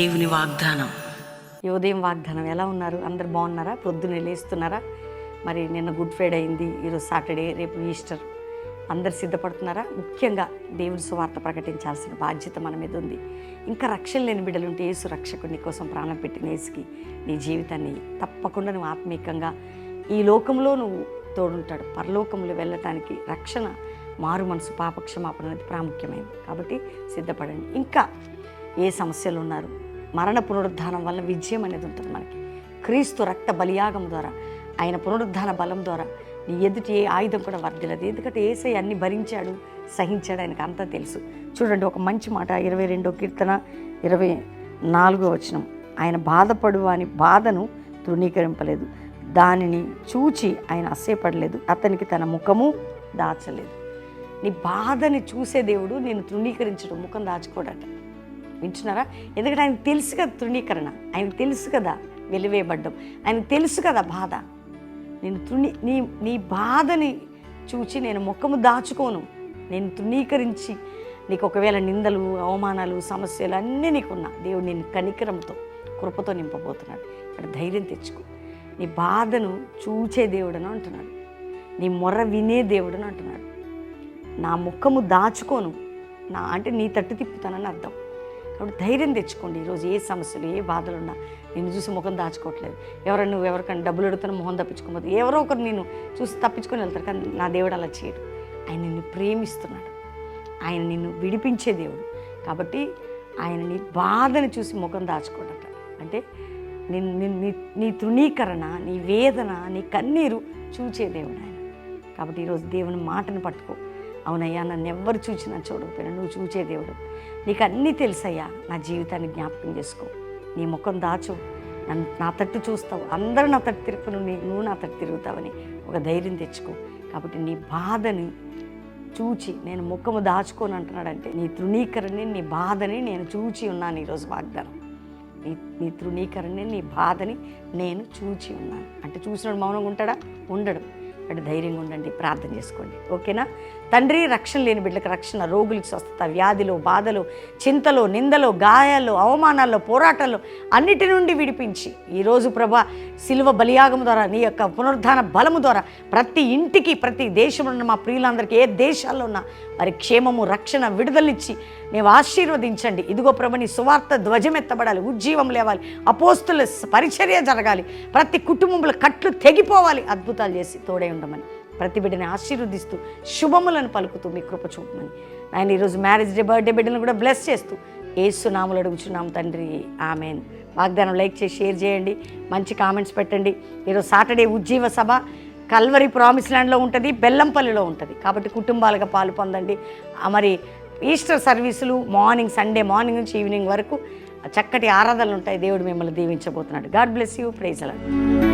దేవుని వాగ్దానం. ఈ ఉదయం వాగ్దానం ఎలా ఉన్నారు? అందరు బాగున్నారా? పొద్దున్నే లేస్తున్నారా? మరి నిన్న గుడ్ ఫ్రైడే అయింది, ఈరోజు సాటర్డే, రేపు ఈస్టర్. అందరు సిద్ధపడుతున్నారా? ముఖ్యంగా దేవుని సువార్త ప్రకటించాల్సిన బాధ్యత మన మీద ఉంది. ఇంకా రక్షణ లేని బిడ్డలుంటే యేసు రక్షకుడు నీ కోసం ప్రాణం పెట్టిన యేసుకి నీ జీవితాన్ని తప్పకుండా నువ్వు ఆత్మీయంగా ఈ లోకంలో నువ్వు తోడుంటాడు. పరలోకంలో వెళ్ళటానికి రక్షణ, మారు మనసు, పాపక్షమాపణ అనేది ప్రాముఖ్యమైనది. కాబట్టి సిద్ధపడండి. ఇంకా ఏ సమస్యలు ఉన్నారు, మరణ పునరుద్ధానం వల్ల విజయం అనేది ఉంటుంది మనకి. క్రీస్తు రక్త బలియాగం ద్వారా, ఆయన పునరుద్ధాన బలం ద్వారా నీ ఎదుటి ఏ ఆయుధం కూడా వర్ధిల్లదు. ఎందుకంటే యేసయ్య అన్ని భరించాడు, సహించాడు, ఆయనకు అంతా తెలుసు. చూడండి ఒక మంచి మాట, 22వ కీర్తన 24వ వచనం. ఆయన బాధపడు అని బాధను తృణీకరింపలేదు, దానిని చూచి ఆయన అస్సేపడలేదు, అతనికి తన ముఖము దాచలేదు. నీ బాధని చూసే దేవుడు నేను తృణీకరించడం, ముఖం దాచుకోడట. వింటున్నారా? ఎందుకంటే ఆయనకు తెలుసు కదా తృణీకరణ, ఆయనకు తెలుసు కదా వెలివేయబడ్డం, ఆయనకు తెలుసు కదా బాధ. నేను నీ బాధని చూచి నేను ముఖము దాచుకోను, నేను తృణీకరించి నీకు ఒకవేళ నిందలు, అవమానాలు, సమస్యలు అన్నీ నీకున్నా దేవుడు నేను కనికరంతో, కృపతో నింపబోతున్నాడు. ఇక్కడ ధైర్యం తెచ్చుకో. నీ బాధను చూచే దేవుడని అంటున్నాడు, నీ మొర్ర వినే దేవుడని అంటున్నాడు. నా ముఖము దాచుకోను, అంటే నీ తట్టు తిప్పుతానని అర్థం. కాబట్టి ధైర్యం తెచ్చుకోండి. ఈరోజు ఏ సమస్యలు, ఏ బాధలు ఉన్నా నిన్ను చూసి ముఖం దాచుకోవట్లేదు. నువ్వు ఎవరికైనా డబ్బులు అడుగుతున్నా మొహం తప్పించుకోబోదు, ఎవరో ఒకరు నేను చూసి తప్పించుకొని వెళ్తారు. కానీ నా దేవుడు అలా చేయడు. ఆయన నిన్ను ప్రేమిస్తున్నాడు, ఆయన నిన్ను విడిపించే దేవుడు. కాబట్టి ఆయన నీ బాధని చూసి ముఖం దాచుకోడట. అంటే నీ తృణీకరణ, నీ వేదన, నీ కన్నీరు చూచే దేవుడు ఆయన. కాబట్టి ఈరోజు దేవుని మాటను పట్టుకో. అవునయ్యా, నన్ను ఎవ్వరు చూచినా చూడకపోయినా నువ్వు చూచే దేవుడు, నీకు అన్నీ తెలుసయ్యా, నా జీవితాన్ని జ్ఞాపకం చేసుకో. నీ ముఖం దాచు, నా తట్టు చూస్తావు, అందరూ నా తట్టు తిరుగును, నువ్వు నా తట్టు తిరుగుతావని ఒక ధైర్యం తెచ్చుకో. కాబట్టి నీ బాధని చూచి నేను ముఖము దాచుకోను అంటున్నాడంటే నీ తృణీకరణని, నీ బాధని నేను చూచి ఉన్నాను. ఈరోజు వాగ్దానం, నీ తృణీకరణని, నీ బాధని నేను చూచి ఉన్నాను. అంటే చూసినాడు మౌనంగా ఉంటాడా? ఉండడు. అంటే ధైర్యంగా ఉండండి, ప్రార్థన చేసుకోండి. ఓకేనా? తండ్రి, రక్షణ లేని బిడ్డలకు రక్షణ, రోగులకు స్వస్థత, వ్యాధిలో, బాధలు, చింతలో, నిందలో, గాయాల్లో, అవమానాల్లో, పోరాటాల్లో అన్నిటి నుండి విడిపించి ఈరోజు ప్రభా శిలువ బలియాగం ద్వారా, నీ యొక్క పునరుద్ధాన బలము ద్వారా ప్రతి ఇంటికి, ప్రతి దేశంలో ఉన్న మా ప్రియులందరికీ, ఏ దేశాల్లో ఉన్నా వారి క్షేమము, రక్షణ, విడుదలనిచ్చి నీవు ఆశీర్వదించండి. ఇదిగో ప్రభ, నీ సువార్త ధ్వజం ఎత్తబడాలి, ఉజ్జీవం లేవాలి, అపోస్తుల పరిచర్య జరగాలి, ప్రతి కుటుంబంలో కట్లు తెగిపోవాలి, అద్భుతాలు చేసి తోడై ఉండమని ప్రతి బిడ్డని ఆశీర్వదిస్తూ శుభములను పలుకుతూ మీ కృప చూపమని ఆయన ఈరోజు మ్యారేజ్ డే, బర్త్డే బిడ్డలను కూడా బ్లెస్ చేస్తూ యేసు నామములో అడుగుచున్నాం తండ్రి, ఆమెన్. వాగ్దానం లైక్ చేసి షేర్ చేయండి, మంచి కామెంట్స్ పెట్టండి. ఈరోజు సాటర్డే ఉజ్జీవ సభ కల్వరి ప్రామిస్ ల్యాండ్లో ఉంటుంది, బెల్లంపల్లిలో ఉంటుంది. కాబట్టి కుటుంబాలుగా పాలు పొందండి. మరి ఈస్టర్ సర్వీసులు మార్నింగ్, సండే మార్నింగ్ నుంచి ఈవినింగ్ వరకు చక్కటి ఆరాధనలు ఉంటాయి. దేవుడు మిమ్మల్ని దీవించబోతున్నాడు. God bless you. Praise the lord.